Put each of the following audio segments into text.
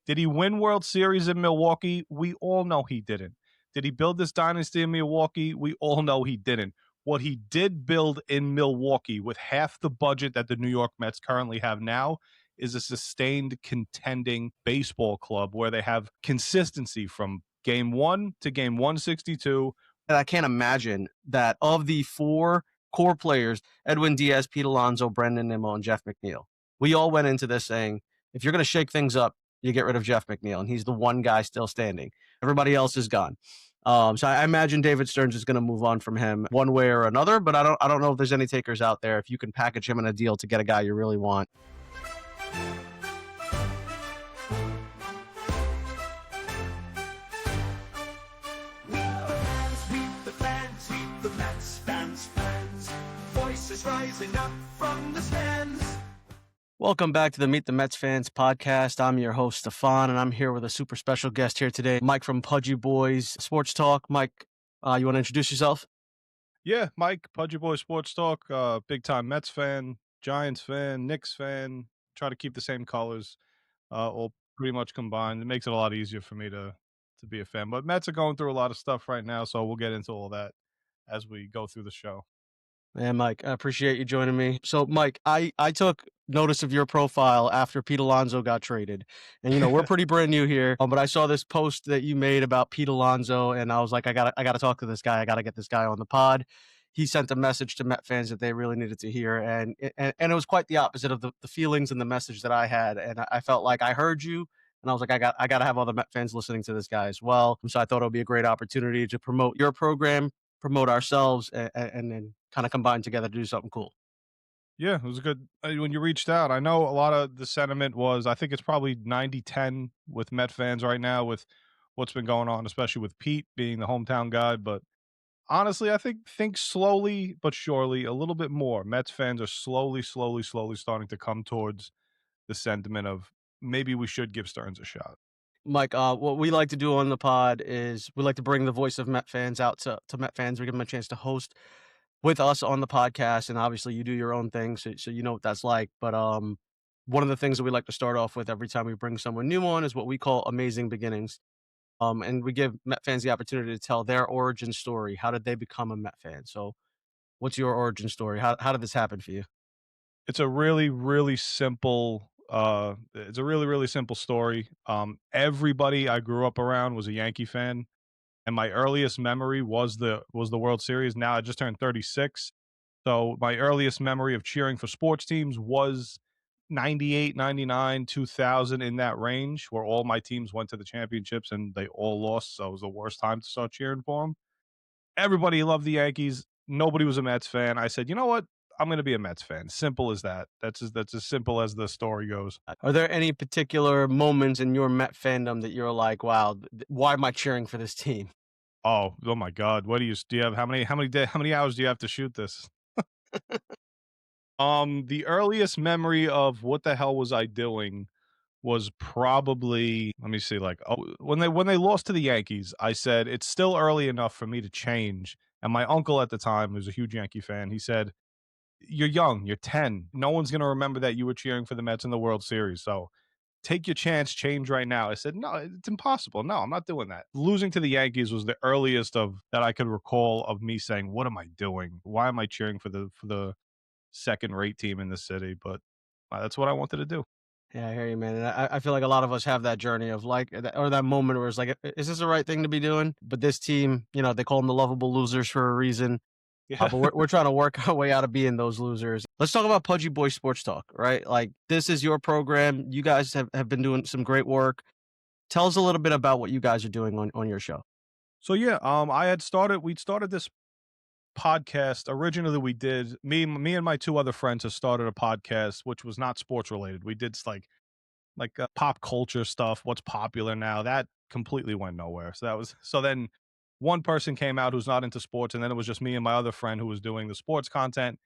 Did he win World Series in Milwaukee? We all know he didn't. Did he build this dynasty in Milwaukee? We all know he didn't. What he did build in Milwaukee with half the budget that the New York Mets currently have now is a sustained contending baseball club where they have consistency from game 1 to game 162. And I can't imagine that of the 4 core players, Edwin Diaz, Pete Alonso, Brendan Nimmo, and Jeff McNeil, we all went into this saying, if you're going to shake things up, you get rid of Jeff McNeil, and he's the one guy still standing. Everybody else is gone. So I imagine David Stearns is going to move on from him one way or another, but I don't know if there's any takers out there if you can package him in a deal to get a guy you really want. Rising up from the stands. Welcome back to the Meet the Mets Fans podcast. I'm your host, Stefan, and I'm here with a super special guest here today, Mike from PudgyBoyz Sports Talk. Mike, you want to introduce yourself? Yeah, Mike, PudgyBoyz Sports Talk, big time Mets fan, Giants fan, Knicks fan. Try to keep the same colors, all pretty much combined. It makes it a lot easier for me to be a fan. But Mets are going through a lot of stuff right now, so we'll get into all that as we go through the show. Yeah, Mike, I appreciate you joining me. So, Mike, I took notice of your profile after Pete Alonso got traded. And, we're pretty brand new here, but I saw this post that you made about Pete Alonso, and I was like, I gotta talk to this guy. I got to get this guy on the pod. He sent a message to Met fans that they really needed to hear, and it was quite the opposite of the feelings and the message that I had. And I felt like I heard you, and I was like, I got to have other Met fans listening to this guy as well. So I thought it would be a great opportunity to promote your program, promote ourselves, and then kind of combine together to do something cool. Yeah, it was good. When you reached out, I know a lot of the sentiment was, I think it's probably 90-10 with Met fans right now with what's been going on, especially with Pete being the hometown guy. But honestly, I think slowly but surely, a little bit more Mets fans are slowly starting to come towards the sentiment of maybe we should give Stearns a shot. Mike, what we like to do on the pod is we like to bring the voice of Met fans out to Met fans. We give them a chance to host with us on the podcast, and obviously you do your own thing, so you know what that's like. But one of the things that we like to start off with every time we bring someone new on is what we call Amazing Beginnings. And we give Met fans the opportunity to tell their origin story. How did they become a Met fan? So what's your origin story? How did this happen for you? It's a really simple really simple story. Everybody I grew up around was a Yankee fan, and my earliest memory was the World Series. Now I just turned 36. So my earliest memory of cheering for sports teams was 98, 99, 2000, in that range, where all my teams went to the championships and they all lost. So it was the worst time to start cheering for them. Everybody loved the Yankees. Nobody was a Mets fan. I said, you know what? I'm going to be a Mets fan. Simple as that. That's as simple as the story goes. Are there any particular moments in your Met fandom that you're like, wow, why am I cheering for this team? Oh my God. What do you have? How many hours do you have to shoot this? The earliest memory of what the hell was I doing was probably, let me see, like, when they lost to the Yankees, I said, it's still early enough for me to change. And my uncle at the time, who's a huge Yankee fan, he said, you're young, you're 10. No one's going to remember that you were cheering for the Mets in the World Series. So take your chance, change right now. I said, no, it's impossible. No, I'm not doing that. Losing to the Yankees was the earliest of that I could recall of me saying, what am I doing? Why am I cheering for the second-rate team in the city? But that's what I wanted to do. Yeah, I hear you, man. And I feel like a lot of us have that journey of like, or that moment where it's like, is this the right thing to be doing? But this team, they call them the lovable losers for a reason. Yeah. But we're trying to work our way out of being those losers. Let's talk about PudgyBoyz Sports Talk, right? Like, this is your program. You guys have been doing some great work. Tell us a little bit about what you guys are doing on your show. So yeah, we'd started this podcast. Originally we did, me and my two other friends have started a podcast which was not sports related. We did like pop culture stuff, what's popular now. That completely went nowhere. So then one person came out who's not into sports, and then it was just me and my other friend who was doing the sports content.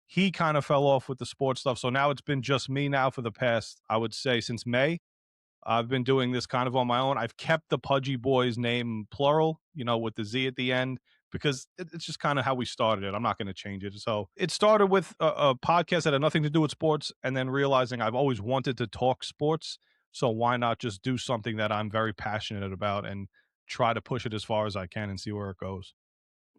He kind of fell off with the sports stuff. So now it's been just me now for the past, I would say, since May. I've been doing this kind of on my own. I've kept the PudgyBoyz name plural, with the Z at the end, because it's just kind of how we started it. I'm not going to change it. So it started with a podcast that had nothing to do with sports, and then realizing I've always wanted to talk sports. So why not just do something that I'm very passionate about and try to push it as far as I can and see where it goes?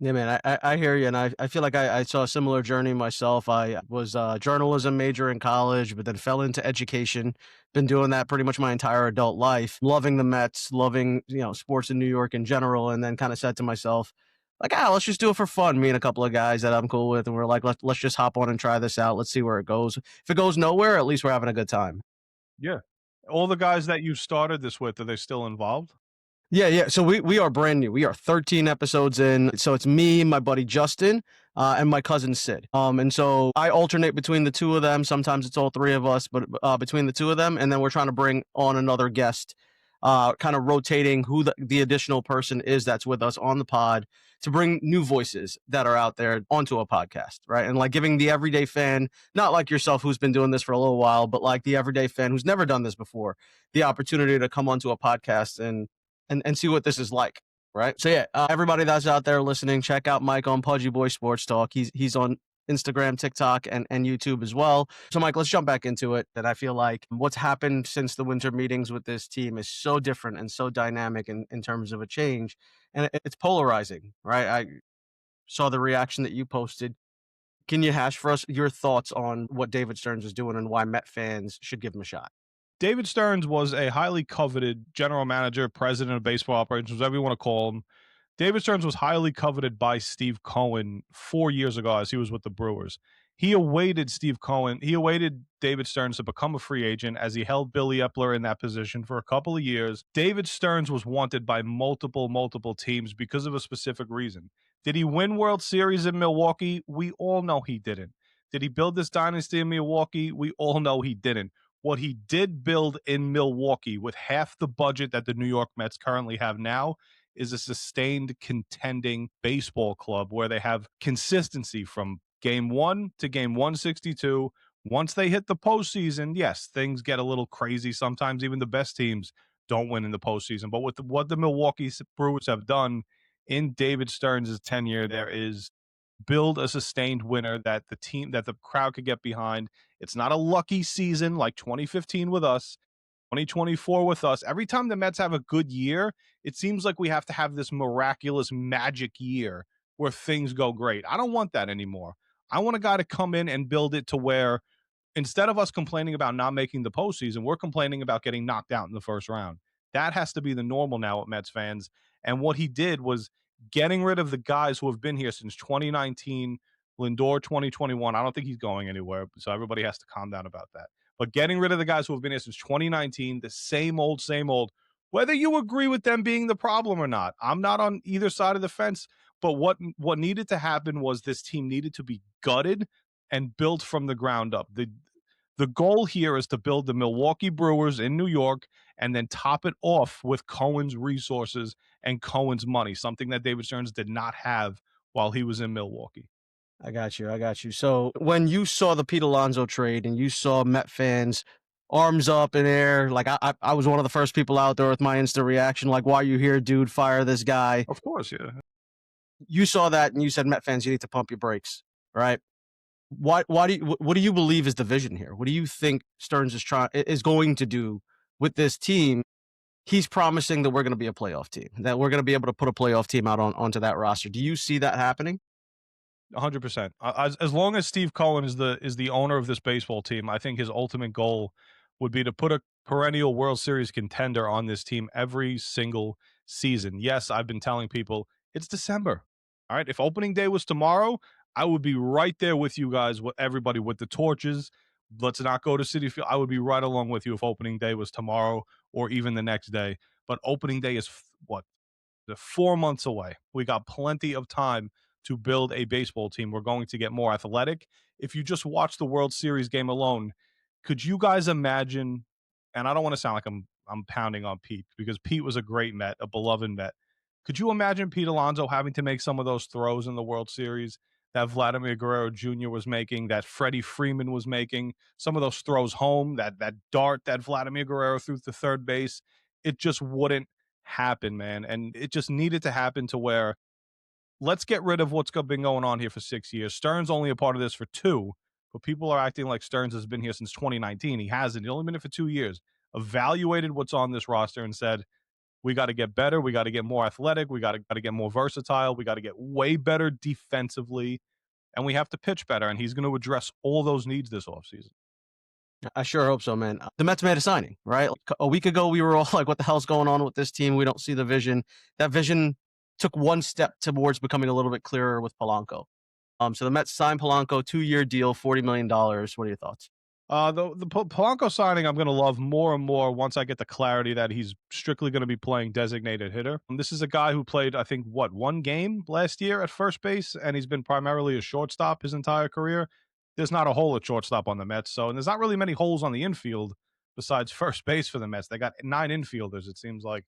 Yeah, man, I hear you, and I feel like I saw a similar journey myself. I was a journalism major in college, but then fell into education. Been doing that pretty much my entire adult life. Loving the Mets, loving sports in New York in general, and then kind of said to myself, like, let's just do it for fun. Me and a couple of guys that I'm cool with, and we're like, let's just hop on and try this out. Let's see where it goes. If it goes nowhere, at least we're having a good time. Yeah. All the guys that you started this with, are they still involved? Yeah, yeah. So we are brand new. We are 13 episodes in. So it's me, my buddy Justin, and my cousin Sid. And so I alternate between the two of them. Sometimes it's all three of us, but between the two of them, and then we're trying to bring on another guest, kind of rotating who the additional person is that's with us on the pod to bring new voices that are out there onto a podcast, right? And like giving the everyday fan, not like yourself who's been doing this for a little while, but like the everyday fan who's never done this before, the opportunity to come onto a podcast and see what this is like, right? So yeah, everybody that's out there listening, check out Mike on PudgyBoyz Sports Talk. He's on Instagram, TikTok, and YouTube as well. So Mike, let's jump back into it. And I feel like what's happened since the winter meetings with this team is so different and so dynamic in terms of a change. And it's polarizing, right? I saw the reaction that you posted. Can you hash for us your thoughts on what David Stearns is doing and why Met fans should give him a shot? David Stearns was a highly coveted general manager, president of baseball operations, whatever you want to call him. David Stearns was highly coveted by Steve Cohen 4 years ago as he was with the Brewers. He awaited David Stearns to become a free agent as he held Billy Epler in that position for a couple of years. David Stearns was wanted by multiple teams because of a specific reason. Did he win World Series in Milwaukee? We all know he didn't. Did he build this dynasty in Milwaukee? We all know he didn't. What he did build in Milwaukee with half the budget that the New York Mets currently have now is a sustained contending baseball club where they have consistency from game 1 to game 162. Once they hit the postseason, yes, things get a little crazy. Sometimes even the best teams don't win in the postseason. But with what the Milwaukee Brewers have done in David Stearns' tenure, there is build a sustained winner that the crowd could get behind. It's not a lucky season like 2015 with us, 2024 with us. Every time the Mets have a good year, it seems like we have to have this miraculous magic year where things go great. I don't want that anymore. I want a guy to come in and build it to where instead of us complaining about not making the postseason, we're complaining about getting knocked out in the first round. That has to be the normal now with Mets fans. And what he did was getting rid of the guys who have been here since 2019, Lindor 2021. I don't think he's going anywhere, so everybody has to calm down about that. But getting rid of the guys who have been here since 2019, the same old, whether you agree with them being the problem or not. I'm not on either side of the fence, but what needed to happen was this team needed to be gutted and built from the ground up. The goal here is to build the Milwaukee Brewers in New York and then top it off with Cohen's resources and Cohen's money, something that David Stearns did not have while he was in Milwaukee. I got you. So when you saw the Pete Alonso trade and you saw Met fans arms up in air, like I was one of the first people out there with my instant reaction, like, why are you here, dude? Fire this guy. Of course, yeah. You saw that and you said, Met fans, you need to pump your brakes, right? What do you believe is the vision here? What do you think Stearns is going to do with this team? He's promising that we're going to be a playoff team, that we're going to be able to put a playoff team out onto that roster. Do you see that happening? 100%. As long as Steve Cohen is the owner of this baseball team, I think his ultimate goal would be to put a perennial World Series contender on this team every single season. Yes, I've been telling people it's December. All right, if opening day was tomorrow, I would be right there with you guys, with everybody with the torches. Let's not go to Citi Field. I would be right along with you if opening day was tomorrow or even the next day. But opening day is what? 4 months away. We got plenty of time to build a baseball team. We're going to get more athletic. If you just watch the World Series game alone, could you guys imagine? And I don't want to sound like I'm pounding on Pete because Pete was a great Met, a beloved Met. Could you imagine Pete Alonso having to make some of those throws in the World Series that Vladimir Guerrero Jr. was making, that Freddie Freeman was making, some of those throws home, that dart that Vladimir Guerrero threw to third base? It just wouldn't happen, man. And it just needed to happen to where let's get rid of what's been going on here for 6 years. Stearns only a part of this for 2, but people are acting like Stearns has been here since 2019. He hasn't. He's only been here for 2 years. evaluated what's on this roster and said, we got to get better. We got to get more athletic. We got to get more versatile. We got to get way better defensively, and we have to pitch better. And he's going to address all those needs this offseason. I sure hope so, man. The Mets made a signing, right? A week ago, we were all like, what the hell's going on with this team? We don't see the vision. That vision took one step towards becoming a little bit clearer with Polanco. So the Mets signed Polanco, 2-year deal, $40 million. What are your thoughts? The Polanco signing, I'm going to love more and more once I get the clarity that he's strictly going to be playing designated hitter. This is a guy who played, I think, one game last year at first base, and he's been primarily a shortstop his entire career. There's not a hole at shortstop on the Mets, and there's not really many holes on the infield besides first base for the Mets. They got 9 infielders, it seems like.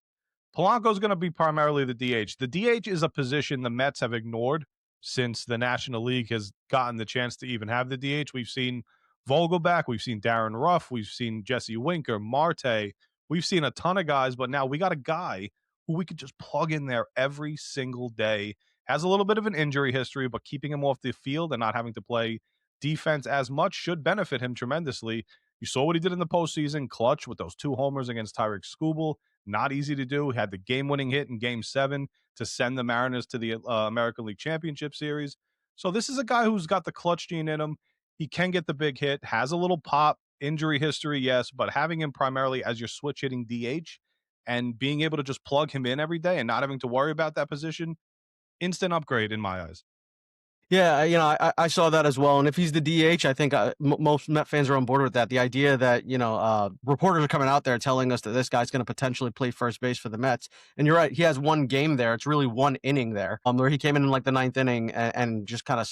Polanco's going to be primarily the DH. The DH is a position the Mets have ignored since the National League has gotten the chance to even have the DH. We've seen Vogelback, we've seen Darren Ruff, we've seen Jesse Winker, Marte. We've seen a ton of guys, but now we got a guy who we could just plug in there every single day. Has a little bit of an injury history, but keeping him off the field and not having to play defense as much should benefit him tremendously. You saw what he did in the postseason, clutch with those 2 homers against Tyreek Skubal. Not easy to do. He had the game-winning hit in Game 7 to send the Mariners to the American League Championship Series. So this is a guy who's got the clutch gene in him. He can get the big hit, has a little pop, injury history, yes, but having him primarily as your switch-hitting DH and being able to just plug him in every day and not having to worry about that position, instant upgrade in my eyes. Yeah, I saw that as well. And if he's the DH, I think most Met fans are on board with that. The idea that, reporters are coming out there telling us that this guy's going to potentially play first base for the Mets. And you're right, he has one game there. It's really one inning there, where he came in like the 9th inning and just kind of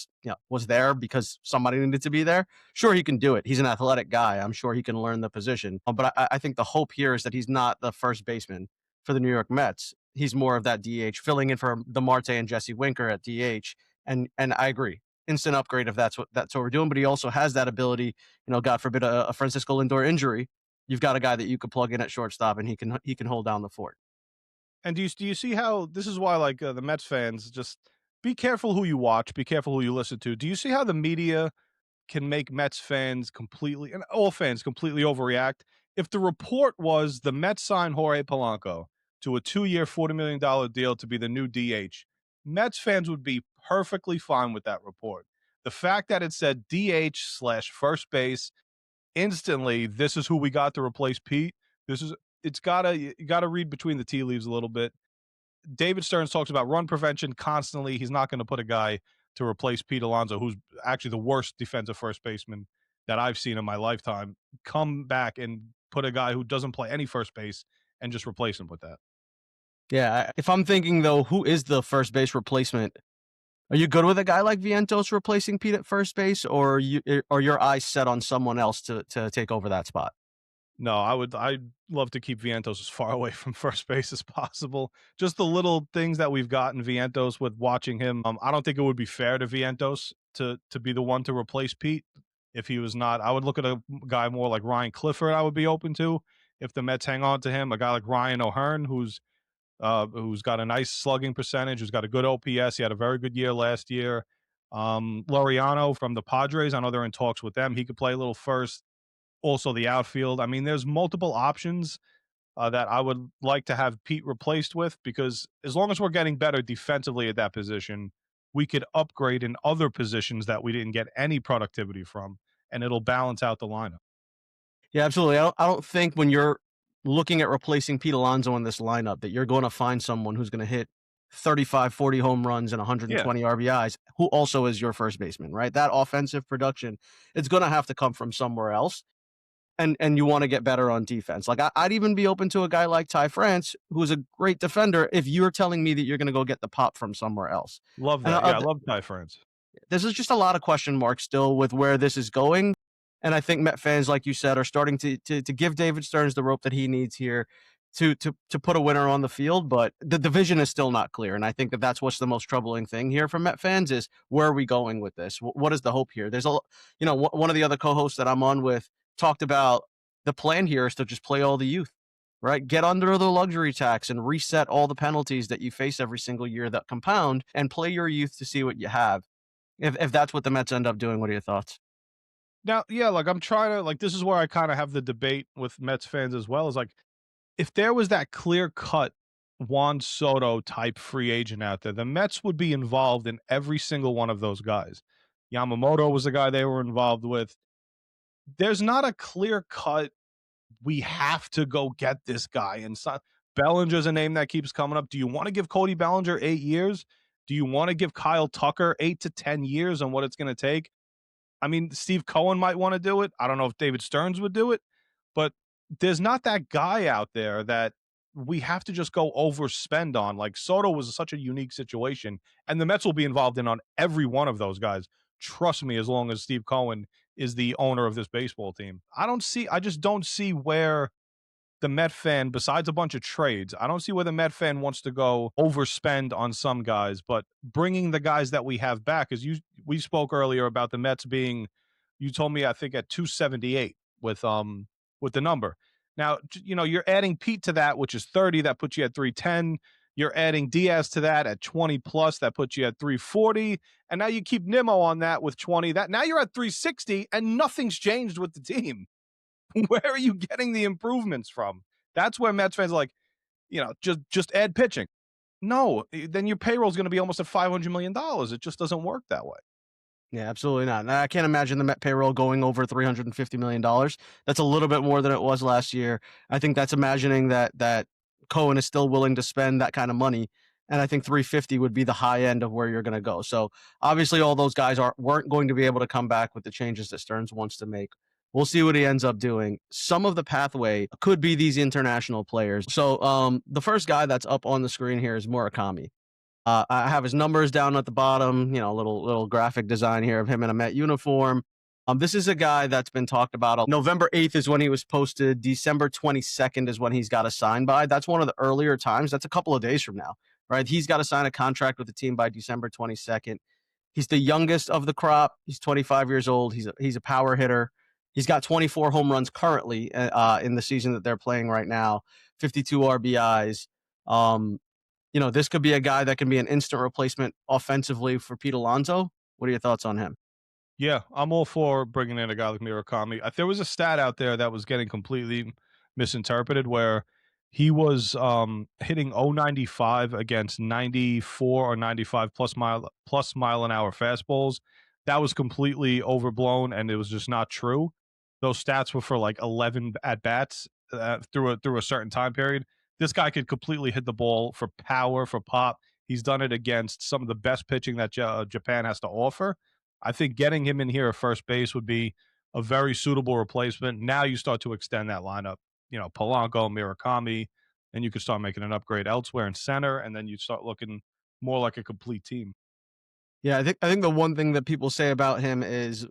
was there because somebody needed to be there. Sure, he can do it. He's an athletic guy. I'm sure he can learn the position. But I think the hope here is that he's not the first baseman for the New York Mets. He's more of that DH, filling in for the Marte and Jesse Winker at DH. And I agree, instant upgrade if that's what we're doing. But he also has that ability, God forbid a Francisco Lindor injury, you've got a guy that you could plug in at shortstop and he can hold down the fort. And do you see how this is why the Mets fans, just be careful who you watch, be careful who you listen to. Do you see how the media can make Mets fans completely, and all fans completely overreact? If the report was the Mets signed Jorge Polanco to a 2-year, $40 million deal to be the new DH, Mets fans would be perfectly fine with that report. The fact that it said DH/first base, instantly, this is who we got to replace Pete. You gotta read between the tea leaves a little bit. David Stearns talks about run prevention constantly. He's not going to put a guy to replace Pete Alonso, who's actually the worst defensive first baseman that I've seen in my lifetime, come back and put a guy who doesn't play any first base and just replace him with that. Yeah, if I'm thinking, though, who is the first base replacement? Are you good with a guy like Vientos replacing Pete at first base, or are your eyes set on someone else to take over that spot? No, I'd love to keep Vientos as far away from first base as possible. Just the little things that we've gotten Vientos with watching him. I don't think it would be fair to Vientos to be the one to replace Pete if he was not. I would look at a guy more like Ryan Clifford. I would be open to if the Mets hang on to him. A guy like Ryan O'Hearn, who's got a nice slugging percentage, who's got a good OPS. He had a very good year last year. Laureano from the Padres, I know they're in talks with them. He could play a little first. Also the outfield. I mean, there's multiple options that I would like to have Pete replaced with, because as long as we're getting better defensively at that position, we could upgrade in other positions that we didn't get any productivity from, and it'll balance out the lineup. Yeah, absolutely. I don't think when you're looking at replacing Pete Alonso in this lineup that you're going to find someone who's going to hit 35, 40 home runs and 120 RBIs, who also is your first baseman, right? That offensive production, it's going to have to come from somewhere else. And you want to get better on defense. Like I'd even be open to a guy like Ty France, who's a great defender, if you're telling me that you're going to go get the pop from somewhere else. Love that. I love Ty France. This is just a lot of question marks still with where this is going. And I think Met fans, like you said, are starting to give David Stearns the rope that he needs here to put a winner on the field. But the division is still not clear. And I think that's what's the most troubling thing here for Met fans is, where are we going with this? What is the hope here? There's one of the other co-hosts that I'm on with talked about the plan here is to just play all the youth, right? Get under the luxury tax and reset all the penalties that you face every single year that compound, and play your youth to see what you have. If that's what the Mets end up doing, what are your thoughts? Now, yeah, like I'm trying to like this is where I kind of have the debate with Mets fans as well. Is like if there was that clear cut Juan Soto type free agent out there, the Mets would be involved in every single one of those guys. Yamamoto was the guy they were involved with. There's not a clear cut, we have to go get this guy. And so, Bellinger's a name that keeps coming up. Do you want to give Cody Bellinger 8 years? Do you want to give Kyle Tucker 8 to 10 years on what it's going to take? I mean, Steve Cohen might want to do it. I don't know if David Stearns would do it, but there's not that guy out there that we have to just go overspend on. Like Soto was such a unique situation, and the Mets will be involved in on every one of those guys. Trust me, as long as Steve Cohen is the owner of this baseball team. I just don't see where the Met fan, besides a bunch of trades, I don't see where the Met fan wants to go overspend on some guys, but bringing the guys that we have back, as we spoke earlier about the Mets being, you told me, I think at 278 with the number. Now, you're adding Pete to that, which is 30, that puts you at 310. You're adding Diaz to that at 20 plus, that puts you at 340. And now you keep Nimmo on that with 20. That now you're at 360, and nothing's changed with the team. Where are you getting the improvements from? That's where Mets fans are like, just add pitching. No, then your payroll is going to be almost at $500 million. It just doesn't work that way. Yeah, absolutely not. And I can't imagine the Met payroll going over $350 million. That's a little bit more than it was last year. I think that's imagining that Cohen is still willing to spend that kind of money. And I think 350 would be the high end of where you're going to go. So obviously all those guys weren't going to be able to come back with the changes that Stearns wants to make. We'll see what he ends up doing. Some of the pathway could be these international players. So the first guy that's up on the screen here is Murakami. I have his numbers down at the bottom, little graphic design here of him in a Met uniform. This is a guy that's been talked about. November 8th is when he was posted. December 22nd is when he's got to sign by. That's one of the earlier times. That's a couple of days from now, right? He's got to sign a contract with the team by December 22nd. He's the youngest of the crop. He's 25 years old. He's a power hitter. He's got 24 home runs currently in the season that they're playing right now, 52 RBIs. This could be a guy that can be an instant replacement offensively for Pete Alonso. What are your thoughts on him? Yeah, I'm all for bringing in a guy like Murakami. There was a stat out there that was getting completely misinterpreted where he was hitting 095 against 94 or 95 plus mile an hour fastballs. That was completely overblown, and it was just not true. Those stats were for like 11 at bats through a certain time period. This guy could completely hit the ball for power, for pop. He's done it against some of the best pitching that Japan has to offer. I think getting him in here at first base would be a very suitable replacement. Now you start to extend that lineup, Polanco, Murakami, and you could start making an upgrade elsewhere in center, and then you start looking more like a complete team. Yeah, I think the one thing that people say about him is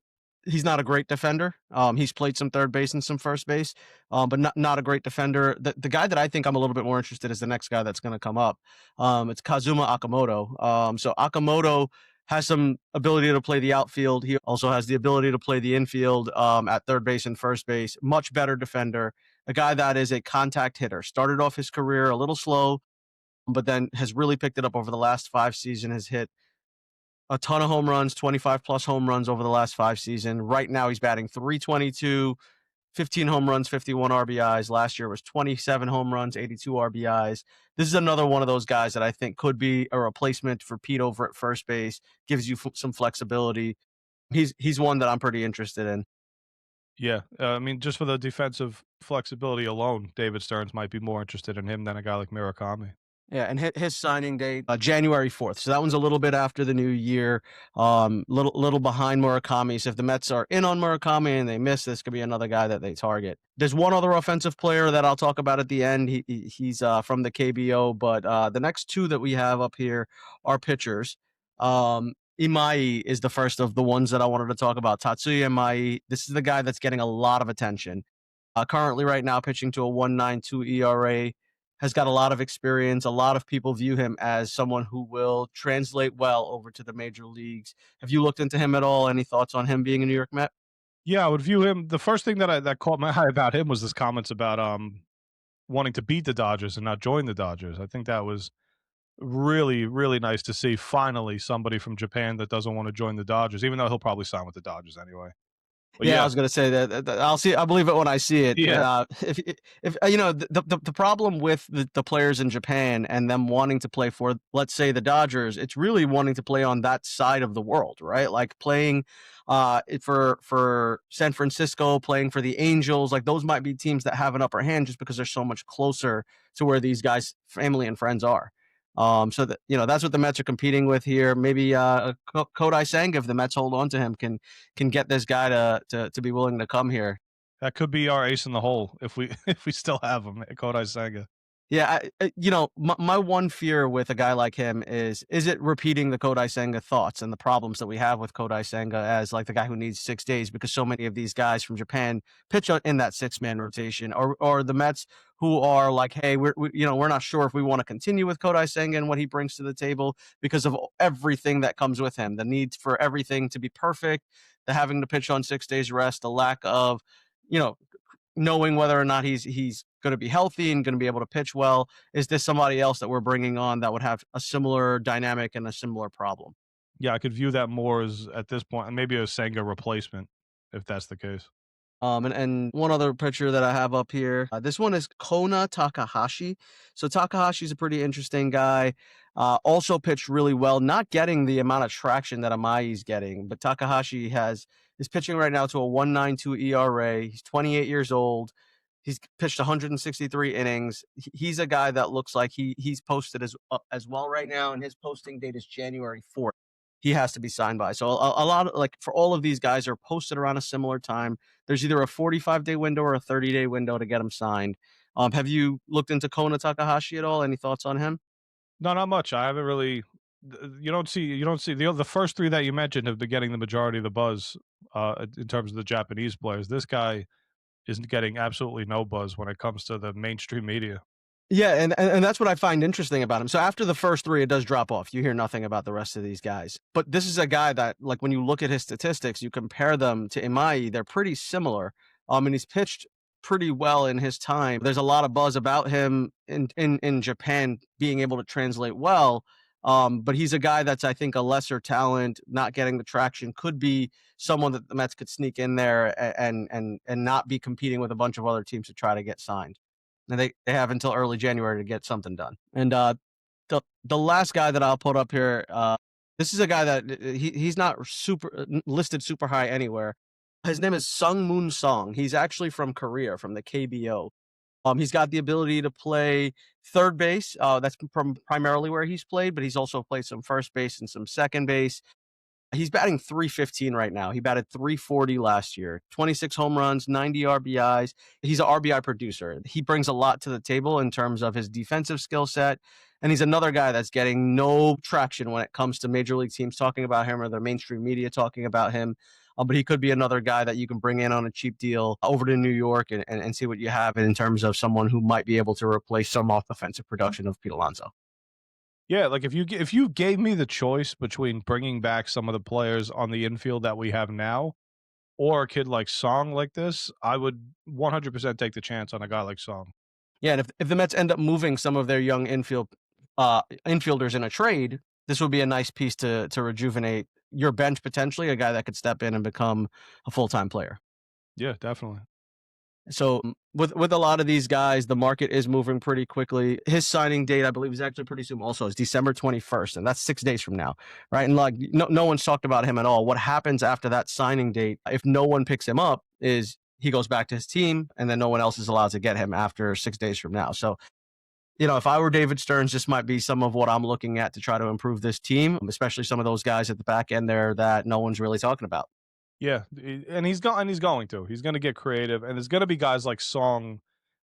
he's not a great defender. He's played some third base and some first base, but not a great defender. The guy that I think I'm a little bit more interested is the next guy that's going to come up. It's Kazuma Akamoto. So Akamoto has some ability to play the outfield. He also has the ability to play the infield at third base and first base. Much better defender. A guy that is a contact hitter. Started off his career a little slow, but then has really picked it up over the last 5 seasons. Has hit a ton of home runs, 25 plus home runs over the last 5 seasons. Right now he's batting 322, 15 home runs, 51 RBIs. Last year was 27 home runs, 82 RBIs. This is another one of those guys that I think could be a replacement for Pete over at first base, gives you some flexibility. He's one that I'm pretty interested in. Yeah, I mean, just for the defensive flexibility alone, David Stearns might be more interested in him than a guy like Murakami. Yeah, and his signing date, January 4th. So that one's a little bit after the new year, little behind Murakami. So if the Mets are in on Murakami and they miss, this could be another guy that they target. There's one other offensive player that I'll talk about at the end. He's from the KBO, but the next two that we have up here are pitchers. Imai is the first of the ones that I wanted to talk about. Tatsuya Imai. This is the guy that's getting a lot of attention. Currently right now pitching to a 1.92 ERA. Has got a lot of experience. A lot of people view him as someone who will translate well over to the major leagues. Have you looked into him at all? Any thoughts on him being a New York Met? Yeah, I would view him. The first thing that caught my eye about him was his comments about wanting to beat the Dodgers and not join the Dodgers. I think that was really, really nice to see finally somebody from Japan that doesn't want to join the Dodgers, even though he'll probably sign with the Dodgers anyway. But Yeah, I yeah, was gonna say that I'll see. I believe it when I see it. yeah, If you know the problem with the players in Japan and them wanting to play for, let's say, the Dodgers, it's really wanting to play on that side of the world, right? Like playing for San Francisco, playing for the Angels, like those might be teams that have an upper hand just because they're so much closer to where these guys' family and friends are. So that that's what the Mets are competing with here. Maybe Kodai Senga, if the Mets hold on to him, can get this guy to be willing to come here. that could be our ace in the hole if we if we still have him, Kodai Senga. Yeah, my one fear with a guy like him is it repeating the Kodai Senga thoughts and the problems that we have with Kodai Senga as like the guy who needs 6 days, because so many of these guys from Japan pitch in that 6-man rotation, or the Mets who are like, hey, we're not sure if we want to continue with Kodai Senga and what he brings to the table because of everything that comes with him, the need for everything to be perfect, the having to pitch on 6 days rest, the lack of, you know, knowing whether or not he's going to be healthy and going to be able to pitch well. Is this somebody else that we're bringing on that would have a similar dynamic and a similar problem? Yeah, I could view that more as at this point, maybe a Senga replacement if that's the case. And one other picture that I have up here. This one is Kona Takahashi. So Takahashi's a pretty interesting guy. Also pitched really well, not getting the amount of traction that Amai's getting, but Takahashi is pitching right now to a 1.92 ERA. He's 28 years old. He's pitched 163 innings. He's a guy that looks like he's posted as well right now, and his posting date is January 4th. He has to be signed by. So a lot of, like, for all of these guys are posted around a similar time. There's either a 45-day window or a 30-day window to get him signed. Have you looked into Kona Takahashi at all? Any thoughts on him? No, not much. I haven't really. You don't see the first three that you mentioned have been getting the majority of the buzz in terms of the Japanese players. This guy isn't getting absolutely no buzz when it comes to the mainstream media. Yeah, and that's what I find interesting about him. So after the first three, it does drop off. You hear nothing about the rest of these guys. But this is a guy that, like, when you look at his statistics, you compare them to Imai, they're pretty similar. And he's pitched pretty well in his time. There's a lot of buzz about him in Japan being able to translate well. But he's a guy that's, I think, a lesser talent, not getting the traction, could be someone that the Mets could sneak in there and not be competing with a bunch of other teams to try to get signed. And they have until early January to get something done. And the last guy that I'll put up here, this is a guy that he's not listed super high anywhere. His name is Sung Moon Song. He's actually from Korea, from the KBO. He's got the ability to play third base. That's primarily where he's played, but he's also played some first base and some second base. He's batting .315 right now. He batted .340 last year, 26 home runs, 90 RBIs. He's an RBI producer. He brings a lot to the table in terms of his defensive skill set. And he's another guy that's getting no traction when it comes to major league teams talking about him or the mainstream media talking about him. But he could be another guy that you can bring in on a cheap deal over to New York and see what you have in terms of someone who might be able to replace some off-offensive production of Pete Alonso. Yeah, like if you gave me the choice between bringing back some of the players on the infield that we have now, or a kid like Song like this, I would 100% take the chance on a guy like Song. Yeah, and if the Mets end up moving some of their young infielders in a trade, this would be a nice piece to rejuvenate your bench, potentially a guy that could step in and become a full-time player. Yeah, definitely. So with a lot of these guys, the market is moving pretty quickly. His signing date, I believe, is actually pretty soon also. It's December 21st, and that's 6 days from now, right? And like no one's talked about him at all. What happens after that signing date, if no one picks him up, is he goes back to his team, and then no one else is allowed to get him after 6 days from now. So, if I were David Stearns, this might be some of what I'm looking at to try to improve this team, especially some of those guys at the back end there that no one's really talking about. Yeah, and he's going to. He's going to get creative, and there's going to be guys like Song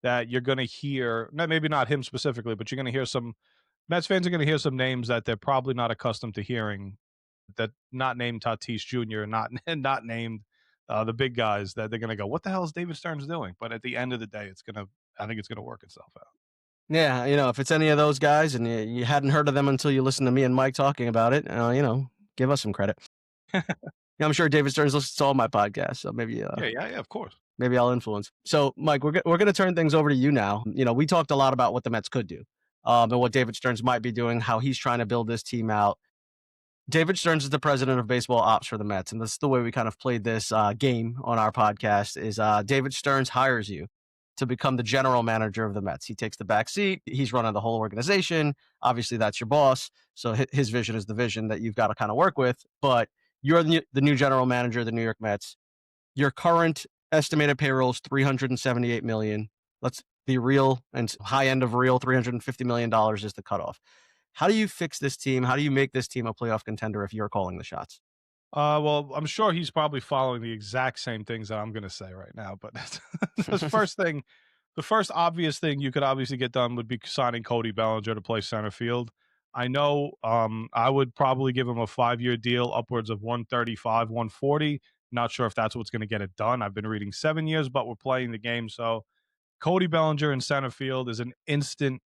that you're going to hear. Maybe not him specifically, but you're going to hear some Mets fans are going to hear some names that they're probably not accustomed to hearing. That not named Tatis Jr., not named the big guys. That they're going to go, what the hell is David Stearns doing? But at the end of the day, I think it's going to work itself out. Yeah, if it's any of those guys and you hadn't heard of them until you listened to me and Mike talking about it, give us some credit. I'm sure David Stearns listens to all my podcasts, so maybe Yeah, of course. Maybe I'll influence. So, Mike, we're going to turn things over to you now. We talked a lot about what the Mets could do, and what David Stearns might be doing, how he's trying to build this team out. David Stearns is the president of baseball ops for the Mets, and this is the way we kind of played this game on our podcast. Is David Stearns hires you to become the general manager of the Mets. He takes the back seat. He's running the whole organization. Obviously, that's your boss, so his vision is the vision that you've got to kind of work with. But you're the new general manager of the New York Mets. Your current estimated payroll is $378 million. Let's be real and high end of real. $350 million is the cutoff. How do you fix this team? How do you make this team a playoff contender if you're calling the shots? Well, I'm sure he's probably following the exact same things that I'm going to say right now. But the first obvious thing you could obviously get done would be signing Cody Bellinger to play center field. I know I would probably give him a 5-year deal, upwards of 135, 140. Not sure if that's what's going to get it done. I've been reading 7 years, but we're playing the game. So Cody Bellinger in center field is an instant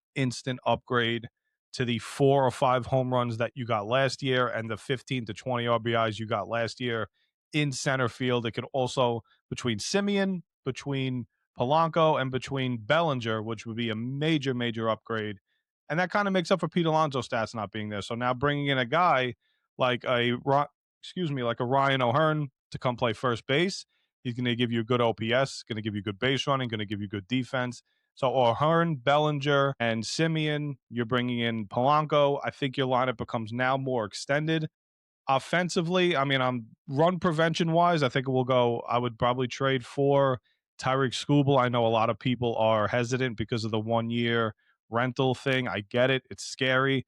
upgrade to the 4 or 5 home runs that you got last year and the 15 to 20 RBIs you got last year in center field. It could also, between Simeon, between Polanco, and between Bellinger, which would be a major upgrade. And that kind of makes up for Pete Alonso's stats not being there. So now bringing in a guy like like a Ryan O'Hearn to come play first base. He's going to give you a good OPS, going to give you good base running, going to give you good defense. So O'Hearn, Bellinger, and Simeon, you're bringing in Polanco. I think your lineup becomes now more extended. Offensively, I mean, run prevention wise, I think I would probably trade for Tyreek Skubal. I know a lot of people are hesitant because of the 1-year rental thing. I get it. It's scary.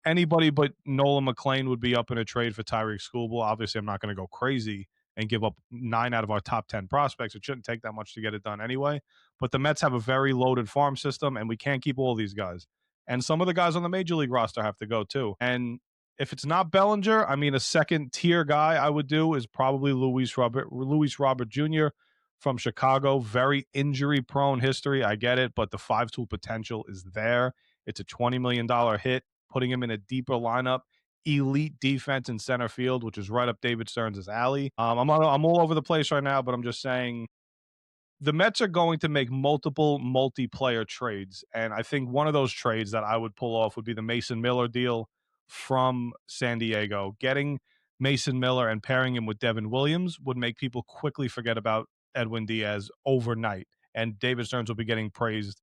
Anybody but Nolan McLean would be up in a trade for Tyreek Skubal. Obviously, I'm not going to go crazy and give up 9 out of our top 10 prospects. It shouldn't take that much to get it done anyway. But the Mets have a very loaded farm system, and we can't keep all these guys. And some of the guys on the major league roster have to go too. And if it's not Bellinger, I mean, a second tier guy I would do is probably Luis Robert Jr. from Chicago. Very injury prone history. I get it, but the 5-tool potential is there. It's a $20 million hit, putting him in a deeper lineup. Elite defense in center field, which is right up David Stearns' alley. I'm all over the place right now, but I'm just saying the Mets are going to make multiple multiplayer trades. And I think one of those trades that I would pull off would be the Mason Miller deal from San Diego. Getting Mason Miller and pairing him with Devin Williams would make people quickly forget about Edwin Diaz overnight. And David Stearns will be getting praised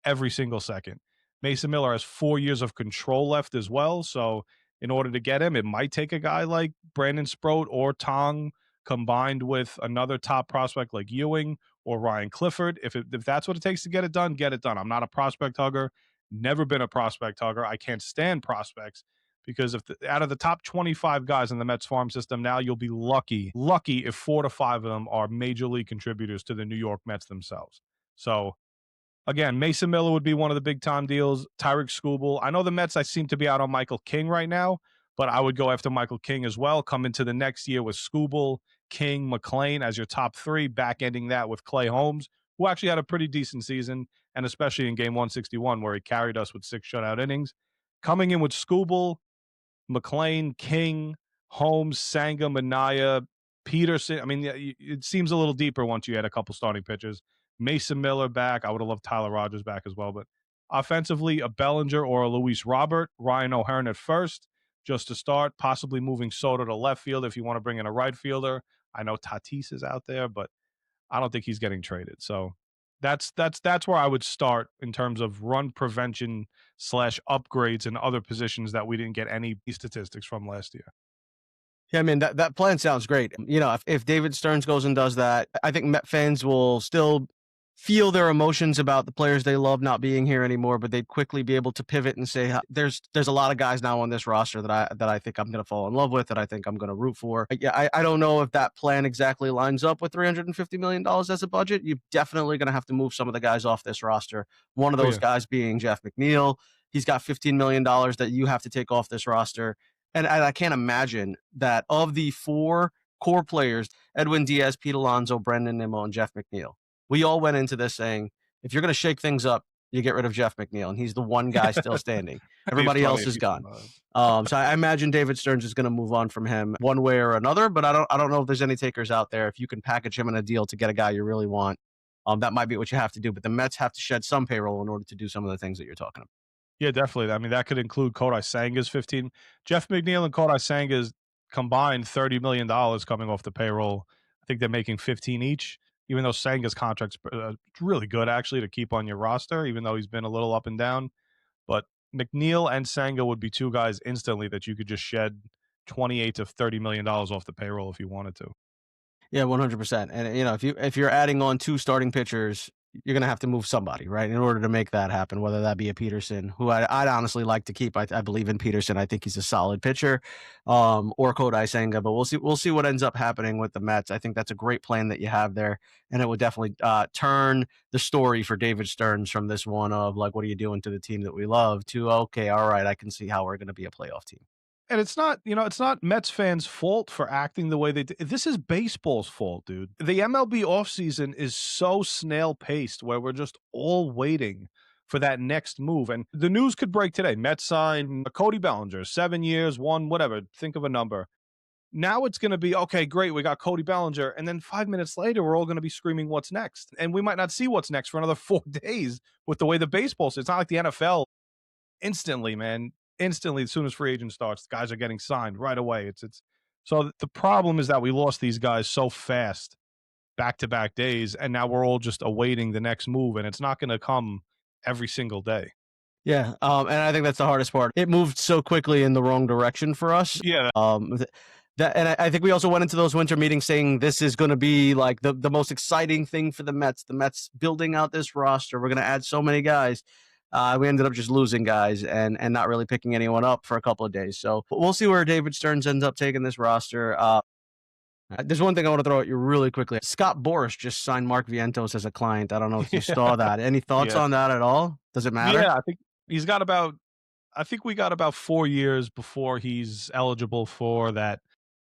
every single second. Mason Miller has 4 years of control left as well. So in order to get him, it might take a guy like Brandon Sproat or Tong combined with another top prospect like Ewing or Ryan Clifford. If that's what it takes to get it done, get it done. I'm not a prospect hugger. Never been a prospect hugger. I can't stand prospects because out of the top 25 guys in the Mets farm system now, you'll be lucky if 4 to 5 of them are major league contributors to the New York Mets themselves. So again, Mason Miller would be one of the big time deals. Tyreek Skubal. I know the Mets, I seem to be out on Michael King right now, but I would go after Michael King as well. Come into the next year with Skubal, King, McLean as your top 3, back ending that with Clay Holmes, who actually had a pretty decent season, and especially in game 161 where he carried us with 6 shutout innings. Coming in with Skubal, McLean, King, Holmes, Sangha, Minaya, Peterson. I mean, it seems a little deeper once you add a couple starting pitchers. Mason Miller back. I would have loved Tyler Rogers back as well. But offensively, a Bellinger or a Luis Robert, Ryan O'Hearn at first, just to start, possibly moving Soto to left field if you want to bring in a right fielder. I know Tatis is out there, but I don't think he's getting traded. So that's where I would start in terms of run prevention / upgrades in other positions that we didn't get any statistics from last year. Yeah, I mean, that plan sounds great. You know, if David Stearns goes and does that, I think Met fans will still feel their emotions about the players they love not being here anymore, but they'd quickly be able to pivot and say, there's a lot of guys now on this roster that I think I'm going to fall in love with, that I think I'm going to root for. Yeah, I don't know if that plan exactly lines up with $350 million as a budget. You're definitely going to have to move some of the guys off this roster. One of those guys being Jeff McNeil. He's got $15 million that you have to take off this roster. And I can't imagine that of the 4 core players, Edwin Diaz, Pete Alonso, Brendan Nimmo, and Jeff McNeil, we all went into this saying, if you're going to shake things up, you get rid of Jeff McNeil, and he's the one guy still standing. Everybody else is gone. So I imagine David Stearns is going to move on from him one way or another, but I don't know if there's any takers out there. If you can package him in a deal to get a guy you really want, that might be what you have to do. But the Mets have to shed some payroll in order to do some of the things that you're talking about. Yeah, definitely. I mean, that could include Kodai Sanga's 15. Jeff McNeil and Kodai Sanga's combined $30 million coming off the payroll. I think they're making 15 each, even though Sanga's contract's really good actually to keep on your roster, even though he's been a little up and down. But McNeil and Sanga would be two guys instantly that you could just shed 28 to $30 million off the payroll if you wanted to. Yeah, 100%. And if you're adding on two starting pitchers, you're gonna have to move somebody, right, in order to make that happen. Whether that be a Peterson, who I'd honestly like to keep. I believe in Peterson. I think he's a solid pitcher, or Kodai Senga. But we'll see. We'll see what ends up happening with the Mets. I think that's a great plan that you have there, and it would definitely turn the story for David Stearns from this one of like, what are you doing to the team that we love, to okay, all right, I can see how we're going to be a playoff team. And it's not, it's not Mets fans' fault for acting the way they did. This is baseball's fault, dude. The MLB offseason is so snail paced where we're just all waiting for that next move. And the news could break today. Mets signed Cody Bellinger, 7 years, one, whatever. Think of a number. Now it's going to be, okay, great, we got Cody Bellinger. And then 5 minutes later, we're all going to be screaming, what's next? And we might not see what's next for another 4 days with the way the baseball is. It's not like the NFL instantly, man. Instantly, as soon as free agent starts, guys are getting signed right away. It's so the problem is that we lost these guys so fast, back to back days, and now we're all just awaiting the next move, and it's not going to come every single day. Yeah, and I think that's the hardest part. It moved so quickly in the wrong direction for us. Yeah, I think we also went into those winter meetings saying this is going to be like the most exciting thing for the Mets. The Mets building out this roster. We're going to add so many guys. We ended up just losing guys and not really picking anyone up for a couple of days. So we'll see where David Stearns ends up taking this roster. There's one thing I want to throw at you really quickly. Scott Boras just signed Mark Vientos as a client. I don't know if you saw that. Any thoughts on that at all? Does it matter? Yeah, I think he's got about. I think we got about 4 years before he's eligible for that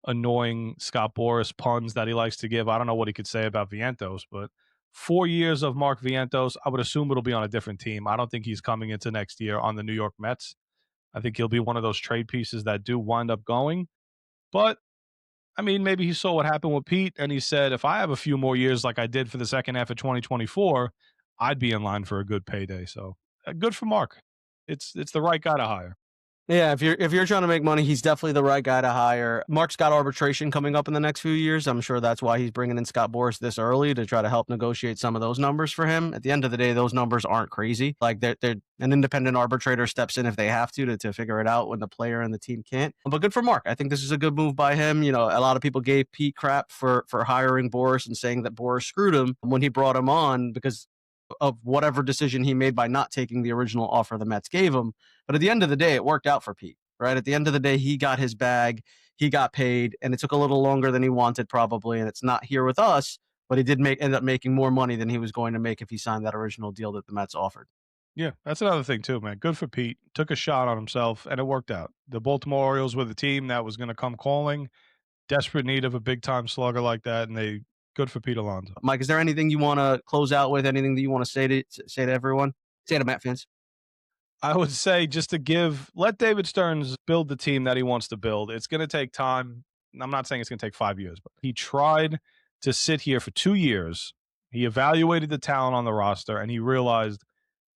annoying Scott Boras puns that he likes to give. I don't know what he could say about Vientos, but 4 years of Mark Vientos, I would assume it'll be on a different team. I don't think he's coming into next year on the New York Mets. I think he'll be one of those trade pieces that do wind up going. But I mean, maybe he saw what happened with Pete and he said, if I have a few more years like I did for the second half of 2024, I'd be in line for a good payday. So good for Mark. It's the right guy to hire. Yeah, if you're trying to make money, he's definitely the right guy to hire. Mark's got arbitration coming up in the next few years. I'm sure that's why he's bringing in Scott Boras this early to try to help negotiate some of those numbers for him. At the end of the day, those numbers aren't crazy. Like they're an independent arbitrator steps in if they have to figure it out when the player and the team can't. But good for Mark. I think this is a good move by him. A lot of people gave Pete crap for hiring Boras and saying that Boras screwed him when he brought him on because of whatever decision he made by not taking the original offer the Mets gave him. But at the end of the day, it worked out for Pete, right? At the end of the day, he got his bag, he got paid, and it took a little longer than he wanted probably, and it's not here with us, but he did end up making more money than he was going to make if he signed that original deal that the Mets offered. Yeah, that's another thing too, man. Good for Pete. Took a shot on himself, and it worked out. The Baltimore Orioles were the team that was going to come calling, desperate need of a big-time slugger like that, and good for Pete Alonso. Mike, is there anything you want to close out with? Anything that you want to say to everyone? Say to Met fans. I would say just to let David Stearns build the team that he wants to build. It's going to take time. I'm not saying it's going to take 5 years, but he tried to sit here for 2 years. He evaluated the talent on the roster, and he realized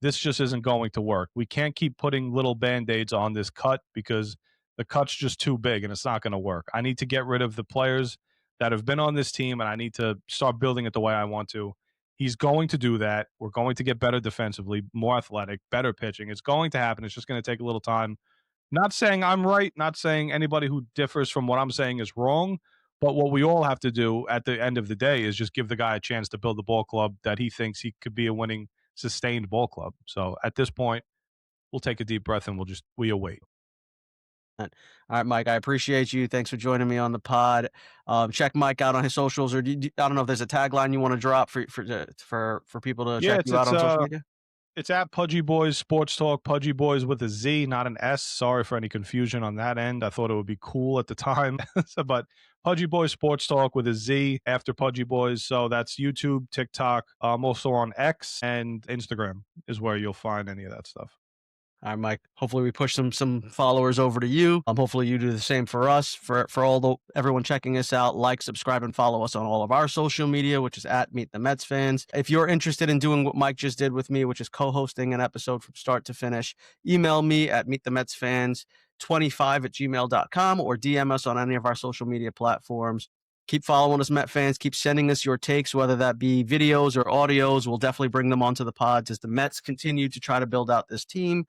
this just isn't going to work. We can't keep putting little Band-Aids on this cut because the cut's just too big, and it's not going to work. I need to get rid of the players that have been on this team, and I need to start building it the way I want to. He's going to do that. We're going to get better defensively, more athletic, better pitching. It's going to happen. It's just going to take a little time. Not saying I'm right, not saying anybody who differs from what I'm saying is wrong, but what we all have to do at the end of the day is just give the guy a chance to build the ball club that he thinks he could be a winning, sustained ball club. So at this point, we'll take a deep breath and we await. All right, Mike, I appreciate you. Thanks for joining me on the pod. Check Mike out on his socials, or I don't know if there's a tagline you want to drop for people to check you out on social media. It's at PudgyBoyz Sports Talk. PudgyBoyz with a Z, not an S. Sorry for any confusion on that end. I thought it would be cool at the time, but PudgyBoyz Sports Talk with a Z after PudgyBoyz. So that's YouTube, TikTok. Also on X and Instagram is where you'll find any of that stuff. All right, Mike. Hopefully we push some followers over to you. Hopefully you do the same for us. For everyone checking us out, like, subscribe, and follow us on all of our social media, which is at Meet the Mets Fans. If you're interested in doing what Mike just did with me, which is co-hosting an episode from start to finish, email me at meetthemetsfans25@gmail.com or DM us on any of our social media platforms. Keep following us, Met fans. Keep sending us your takes, whether that be videos or audios. We'll definitely bring them onto the pods as the Mets continue to try to build out this team.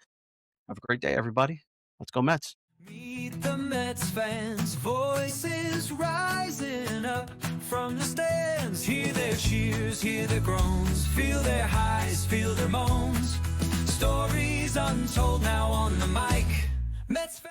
Have a great day, everybody. Let's go, Mets. Meet the Mets fans, voices rising up from the stands. Hear their cheers, hear their groans, feel their highs, feel their moans. Stories untold now on the mic. Mets fans.